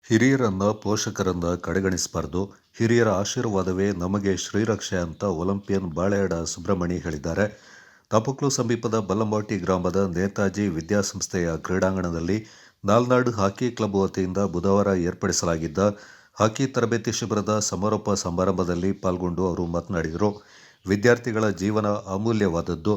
ಹಿರಿಯರನ್ನ ಪೋಷಕರನ್ನ ಕಡೆಗಣಿಸಬಾರ್ದು. ಹಿರಿಯರ ಆಶೀರ್ವಾದವೇ ನಮಗೆ ಶ್ರೀರಕ್ಷೆ ಅಂತ ಒಲಿಂಪಿಯನ್ ಬಾಳೆಯಾಡ ಸುಬ್ರಹ್ಮಣಿ ಹೇಳಿದ್ದಾರೆ. ತಾಪಕ್ಲು ಸಮೀಪದ ಬಲ್ಲಂಬಾಟಿ ಗ್ರಾಮದ ನೇತಾಜಿ ವಿದ್ಯಾಸಂಸ್ಥೆಯ ಕ್ರೀಡಾಂಗಣದಲ್ಲಿ ನಾಲ್ನಾಡು ಹಾಕಿ ಕ್ಲಬ್ ವತಿಯಿಂದ ಬುಧವಾರ ಏರ್ಪಡಿಸಲಾಗಿದ್ದ ಹಾಕಿ ತರಬೇತಿ ಶಿಬಿರದ ಸಮಾರೋಪ ಸಮಾರಂಭದಲ್ಲಿ ಪಾಲ್ಗೊಂಡು ಅವರು ಮಾತನಾಡಿದರು. ವಿದ್ಯಾರ್ಥಿಗಳ ಜೀವನ ಅಮೂಲ್ಯವಾದದ್ದು.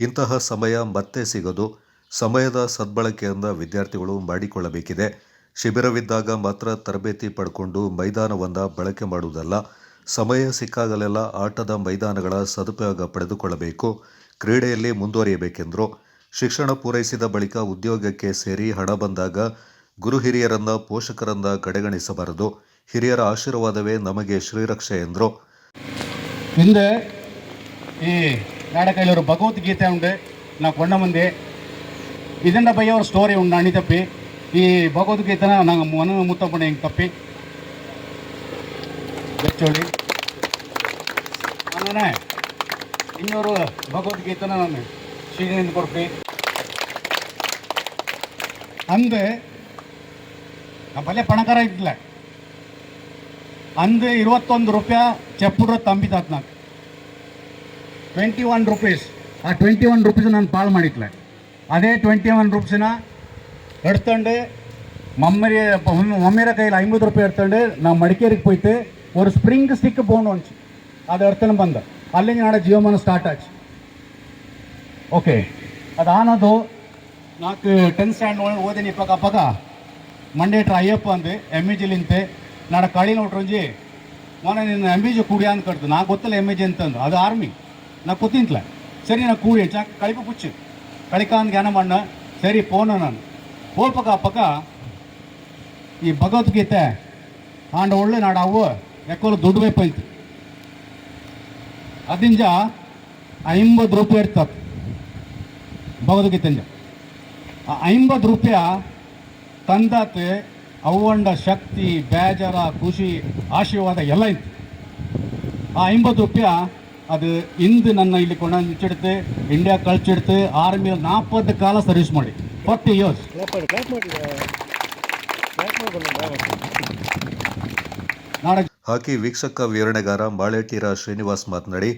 ಇಂತಹ ಸಮಯ ಮತ್ತೆ ಸಿಗದು. ಸಮಯದ ಸದ್ಬಳಕೆಯಿಂದ ವಿದ್ಯಾರ್ಥಿಗಳು ಮಾಡಿಕೊಳ್ಳಬೇಕಿದೆ. ಶಿಬಿರವಿದ್ದಾಗ ಮಾತ್ರ ತರಬೇತಿ ಪಡ್ಕೊಂಡು ಮೈದಾನವನ್ನು ಬಳಕೆ ಮಾಡುವುದಲ್ಲ, ಸಮಯ ಸಿಕ್ಕಾಗಲೆಲ್ಲ ಆಟದ ಮೈದಾನಗಳ ಸದುಪಯೋಗ ಪಡೆದುಕೊಳ್ಳಬೇಕು. ಕ್ರೀಡೆಯಲ್ಲಿ ಮುಂದುವರಿಯಬೇಕೆಂದರು. ಶಿಕ್ಷಣ ಪೂರೈಸಿದ ಬಳಿಕ ಉದ್ಯೋಗಕ್ಕೆ ಸೇರಿ ಹಣ ಬಂದಾಗ ಗುರು ಹಿರಿಯರನ್ನ ಪೋಷಕರನ್ನ ಕಡೆಗಣಿಸಬಾರದು. ಹಿರಿಯರ ಆಶೀರ್ವಾದವೇ ನಮಗೆ ಶ್ರೀರಕ್ಷೆ ಎಂದರು. ಹಿಂದೆ ಈ ನಾಡಕೈಲೂರು ಭಗವದ್ಗೀತೆ ಉಂಡು ನಾ ಕೊಂಡ ಮುಂದೆ ಇದನ್ನ ಬೈಯವ್ರ ಸ್ಟೋರಿ ಉಂಡು ಅಣಿ ತಪ್ಪಿ ಈ ಭಗವದ್ಗೀತೆನ ನಂಗೆ ಮನ ಮುತ್ತಪ್ಪಣೆ ಹಿಂಗೆ ತಪ್ಪಿ ಬೆಚ್ಚೋಳಿ അങ്ങനെ ಇನ್ನೂರು ಭಗವದ್ಗೀತೆನ ನಾನು ಶ್ರೀನಿಂದ ಕೊಡ್ಪಿ ಅಂದು ನಾ ಬಲ್ಲೆ ಪಣಕಾರ ಇದ್ದಿಲ್ಲ. ಅಂದು 21 ರೂಪಾಯಿ ಚೆಪ್ಪುಡ್ರ ತಂಬಿತಾತ್ ನಾನು 21 ರೂಪೀಸ್. ಆ 21 ರೂಪೀಸ್ ನಾನು ಪಾಲ್ ಮಾಡಿಟ್ಲೆ. ಅದೇ 21 ರೂಪೀಸಿನ எடுத்துண்டு மம்மியர கையில் 50 ರೂಪಾಯಿ எடுத்துண்டு நான் மடிக்கேரிக்கு போயிட்டு ஒரு ஸ்ப்ரிங் ஸ்டிக்கு போகணும் வந்துச்சு. அதை எடுத்துன்னு ಬಂದೆ. ಅಲ್ಲಿಂದ ನಾಡ ಜೀವಮಾನ ಸ್ಟಾರ್ಟ್ ಆச்சு. ಓಕೆ ಅದು ಆನದು నాకు 10th ಸ್ಟ್ಯಾಂಡರ್ಡ್ ಓದಿನಿ ಇಪ್ಪಕ್ಕ ಮಂಡೇಟ್ರ ಅಯ್ಯಪ್ಪ ಅಂದು MEGಲಿಂತೆ ನಾಡ ಕಳಿ ನೋಟ್ರಂಜಿ ಮೊನ್ನೆ ನಿನ್ನ MBG ಕೂಡಿ ಅಂತ ಕಟ್ತು. ನಾ ಗೊತ್ತಲ್ಲ MEG ಅಂತಂದು ಅದು ಆರ್ಮಿ ನಾ ಗೊತ್ತಿಂತಲ. ಸರಿ ನಾ ಕೂಡಿ ಚಾ ಕಳಿಪ ಪುಚ್ಚು ಕಳಿಕಾಂದು ಜ್ಞಾನ ಮಣ್ಣ ಸರಿ ಪೋನ ನಾನು ಪಕ್ಕ ಈ ಭಗವದ್ಗೀತೆ ಆಂಡ ಒಳ್ಳೆ ನಾಡ ಅವು ಎಕ್ಕೋಲು ದುಡ್ಡು ಬೇಕೈತಿ. ಅದಿಂಜ 50 ರೂಪಾಯಿ ಇರ್ತದೆ ಭಗವದ್ಗೀತೆಂಜ. ಆ 50 ರೂಪಾಯಿ ತಂದಾತ್ ಅವಂಡ ಶಕ್ತಿ ಬೇಜಾರ ಖುಷಿ ಆಶೀರ್ವಾದ ಎಲ್ಲ ಇತ್ತು. ಆ 50 ರೂಪಾಯಿ ಅದು ಇಂದು ನನ್ನ ಇಲ್ಲಿ ಕೊಂಡ್ಚಿಡ್ತು ಇಂಡಿಯಾ ಕಳ್ಚಿಡ್ತು. ಆರ್ಮಿಯಲ್ಲಿ 40 ಕಾಲ ಸರ್ವಿಸ್ ಮಾಡಿ 40 years. ಹಾಕಿ ವೀಕ್ಷಕ ವಿವರಣೆಗಾರ ಮಾಳೇಟೀರ ಶ್ರೀನಿವಾಸ್ ಮಾತನಾಡಿ,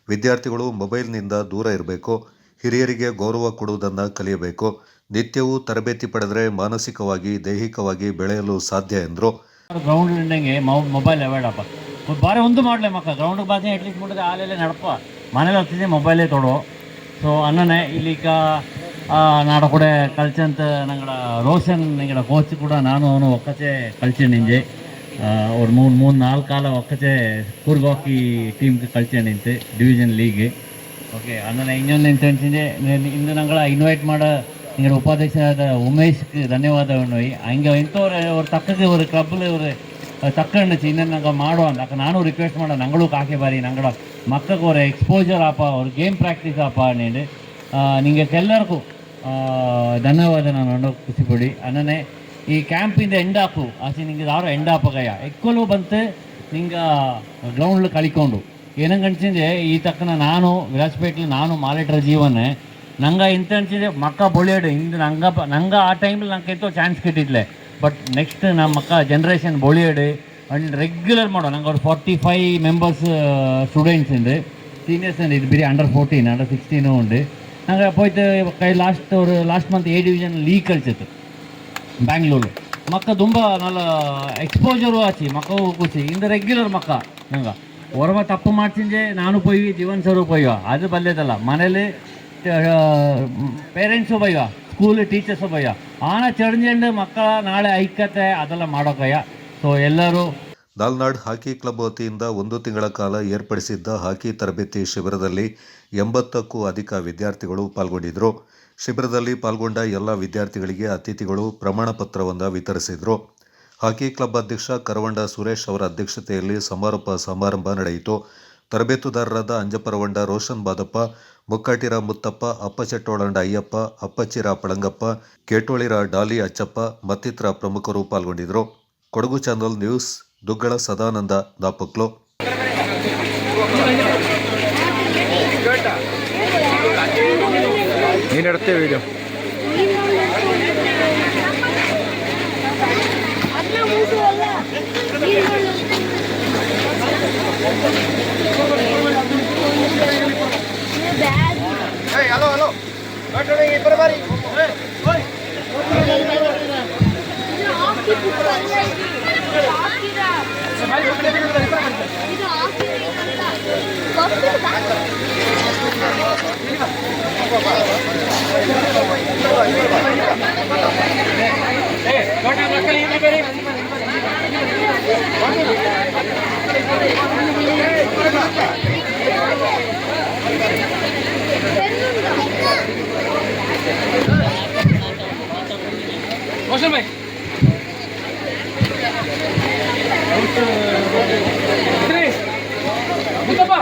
ವಿದ್ಯಾರ್ಥಿಗಳು ಮೊಬೈಲ್ನಿಂದ ದೂರ ಇರಬೇಕು. ಹಿರಿಯರಿಗೆ ಗೌರವ ಕೊಡುವುದನ್ನು ಕಲಿಯಬೇಕು. ನಿತ್ಯವೂ ತರಬೇತಿ ಪಡೆದರೆ ಮಾನಸಿಕವಾಗಿ ದೈಹಿಕವಾಗಿ ಬೆಳೆಯಲು ಸಾಧ್ಯ ಎಂದರು. ಗ್ರೌಂಡ್ ಇದ್ದಂಗೆ ಮೊಬೈಲ್ ಅವಾಯ್ಡಪ್ಪ ಬಾರಿ ಒಂದು ಮಾಡಲೇ ಮಕ್ಕ ಗ್ರೌಂಡ್ ಬಾಜೆ ಎಟ್ಲೀಸ್ಟ್ ಮಾಡಿದ್ರೆ ಆಲೆಲ್ಲ ನಡಪ ಮನೇಲಿ ಹತ್ತಿದೆ ಮೊಬೈಲೇ ತೊಡೋ. ಸೊ ಅನ್ನನೇ ಇಲ್ಲಿಗ ನಾಡ ಕೂಡ ಕಲ್ಚಂತ ನಂಗಡ ರೋಷನ್ ನಿಂಗಡ ಕೋಚ್ ಕೂಡ ನಾನು ಅವನು ಒಕ್ಕಚೆ ಕಲ್ಚೆ ನಿಂಜೆ ಅವ್ರು 3-4 ಕಾಲ ಒಕ್ಕಚೆ ಕೂರ್ಗ್ ಹಾಕಿ ಟೀಮ್ಗೆ ಕಲ್ಚೆ ನಿಂತೆ ಡಿವಿಷನ್ ಲೀಗ್. ಓಕೆ ಅನ್ನನೇ ಇನ್ನೊಂದು ಎಂತಂಸಿಂದೆ ಇಂದು ನಂಗಳ ಇನ್ವೈಟ್ ಮಾಡ ನಿಂಗಡ ಉಪಾಧ್ಯಕ್ಷರಾದ ಉಮೇಶ್ಗೆ ಧನ್ಯವಾದವನ್ನು. ಹಂಗೆ ಇಂಥವ್ರು ಅವ್ರ ತಕ್ಕಗೆ ஒரு ಕ್ಲಬ್ಲಿ ஒரு ತಕ್ಕಂಡು ಇನ್ನೇನು ನಂಗೆ ಮಾಡುವ ಅಂತ ನಾನು ರಿಕ್ವೆಸ್ಟ್ ಮಾಡೋ ನಂಗಳು ಕಾಕೆ ಬಾರಿ ನಂಗಡ ಮಕ್ಕಳಿಗೆ ஒரு ಎಕ್ಸ್ಪೋಜರ್ ಆಪ ஒரு ಗೇಮ್ ಪ್ರಾಕ್ಟೀಸ್ ಆಪ ನೀನು ನಿಂಗೆ ಎಲ್ಲರಿಗೂ ಧನ್ಯವಾದ ನಾನು ಖುಷಿಪಡಿ. ಅನ್ನನೇ ಈ ಕ್ಯಾಂಪಿಂದ ಎಂಡಾಪು ಆಚೆ ನಿಂಗೆ ಯಾರು ಎಂಡಾಪಗಯ್ಯ ಎಕ್ಕೊಲು ಬಂತು ನಿಂಗೆ ಗ್ರೌಂಡ್ಲು ಕಳಿಕೊಂಡು ಏನಂಗೆ ಅನ್ಸಿಂದೆ ಈ ತಕ್ಕನ ನಾನು ವಿರಾಜ್ಪೇಟ್ಲಿ ನಾನು ಮಾಲೇಟ್ರ ಜೀವನ ನಂಗೆ ಇಂತ ಅನ್ಸಿದೆ ಮಕ್ಕ ಬೊಳಿಯಾಡು ಇಂದು ನಂಗೆ ಆ ಟೈಮಲ್ಲಿ ನಂಗೆ ಎಂತೋ ಚಾನ್ಸ್ ಕಿಟ್ಟಿದ್ಲೆ. ಬಟ್ ನೆಕ್ಸ್ಟ್ ನಮ್ಮ ಮಕ್ಕ ಜನ್ರೇಷನ್ ಬೊಳಿಯಾಡು ಅಂಡ್ ರೆಗ್ಯುಲರ್ ಮಾಡೋ ನಂಗೆ ಅವ್ರು 45 ಮೆಂಬರ್ಸ್ ಸ್ಟೂಡೆಂಟ್ಸ್ ഉണ്ട് ಸೀನಿಯರ್ಸ್ ഉണ്ട്. ಇದು ಬರೀ ಅಂಡರ್ 14 ಅಂಡರ್ 16 ഉണ്ട്. ನಂಗೆ போயிட்டு last month A division league ಕಳಿಸಿತ್ತು ಬ್ಯಾಂಗ್ಳೂರು. ಮಕ್ಕ ತುಂಬ ನಲ್ಲ ಎಕ್ಸ್ಪೋಜರು ಆಚಿ ಮಕ್ಕ ಕೂಸಿ ಇಂದ ರೆಗ್ಯುಲರ್ ಮಕ್ಕ ನಂಗೆ ಹೊರವ ತಪ್ಪು ಮಾಡ್ತಿಂದೆ ನಾನು ಪೋಯಿ ಜೀವನ್ ಸರು ಪೋಯ್ಯ ಅದು ಬಲ್ಲೇದಲ್ಲ ಮನೇಲಿ ಪೇರೆಂಟ್ಸು ಬಯ್ಯ ಸ್ಕೂಲ್ ಟೀಚರ್ಸು ಬಯ್ಯ ಆನ ಚಡ್ಜಂಡು ಮಕ್ಕಳ ನಾಳೆ ಐಕ್ಯತೆ ಅದೆಲ್ಲ ಮಾಡೋಕಯ್ಯ. ಸೊ ಎಲ್ಲರೂ ನಾಲ್ನಾಡ್ ಹಾಕಿ ಕ್ಲಬ್ ವತಿಯಿಂದ 1 ತಿಂಗಳ ಕಾಲ ಏರ್ಪಡಿಸಿದ್ದ ಹಾಕಿ ತರಬೇತಿ ಶಿಬಿರದಲ್ಲಿ 80ಕ್ಕೂ ಅಧಿಕ ವಿದ್ಯಾರ್ಥಿಗಳು ಪಾಲ್ಗೊಂಡಿದ್ದರು. ಶಿಬಿರದಲ್ಲಿ ಪಾಲ್ಗೊಂಡ ಎಲ್ಲ ವಿದ್ಯಾರ್ಥಿಗಳಿಗೆ ಅತಿಥಿಗಳು ಪ್ರಮಾಣ ಪತ್ರವನ್ನು ವಿತರಿಸಿದರು. ಹಾಕಿ ಕ್ಲಬ್ ಅಧ್ಯಕ್ಷ ಕರವಂಡ ಸುರೇಶ್ ಅವರ ಅಧ್ಯಕ್ಷತೆಯಲ್ಲಿ ಸಮಾರೋಪ ಸಮಾರಂಭ ನಡೆಯಿತು. ತರಬೇತುದಾರರಾದ ಅಂಜಪರವಂಡ ರೋಷನ್ ಬಾದಪ್ಪ, ಮುಕ್ಕಾಟಿರ ಮುತ್ತಪ್ಪ, ಅಪ್ಪಚೆಟ್ಟೋಳಂಡ ಅಯ್ಯಪ್ಪ, ಅಪ್ಪಚ್ಚಿರ ಪಳಂಗಪ್ಪ, ಕೇಟೋಳಿರ ಡಾಲಿ ಅಚ್ಚಪ್ಪ ಮತ್ತಿತರ ಪ್ರಮುಖರು ಪಾಲ್ಗೊಂಡಿದ್ದರು. ಕೊಡಗು ಚಾನಲ್ ನ್ಯೂಸ್, ದುಗ್ಗಳ ಸದಾನಂದ, ದಾಪಕ್ಲು. ನೀನೆಡುತ್ತೆ ವಿಡಿಯೋ ಅದನ್ನ रोशन भाई मुस्तफा